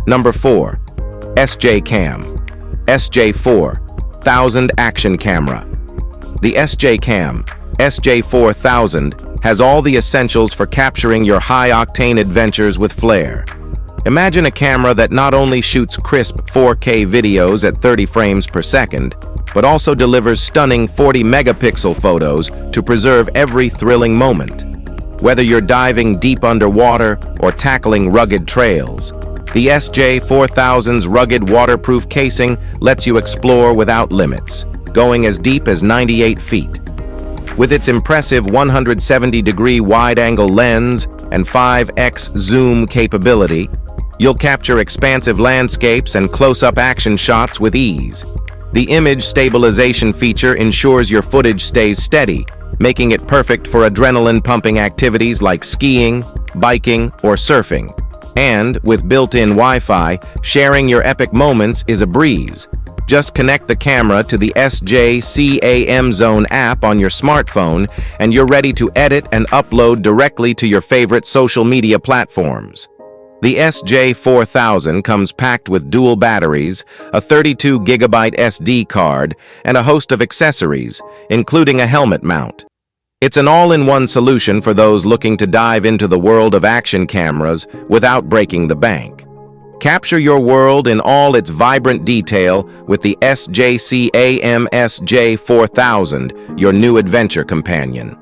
Number 4. SJCAM SJ4000 Action Camera. The SJCAM SJ4000 has all the essentials for capturing your high-octane adventures with flair. Imagine a camera that not only shoots crisp 4K videos at 30 frames per second, but also delivers stunning 40-megapixel photos to preserve every thrilling moment. Whether you're diving deep underwater or tackling rugged trails, the SJ4000's rugged waterproof casing lets you explore without limits, going as deep as 98 feet. With its impressive 170-degree wide-angle lens and 5x zoom capability, you'll capture expansive landscapes and close-up action shots with ease. The image stabilization feature ensures your footage stays steady, making it perfect for adrenaline-pumping activities like skiing, biking, or surfing. And with built-in Wi-Fi, sharing your epic moments is a breeze. Just connect the camera to the SJCAM Zone app on your smartphone, and you're ready to edit and upload directly to your favorite social media platforms. The SJ4000 comes packed with dual batteries, a 32GB SD card, and a host of accessories, including a helmet mount. It's an all-in-one solution for those looking to dive into the world of action cameras without breaking the bank. Capture your world in all its vibrant detail with the SJCAM SJ4000, your new adventure companion.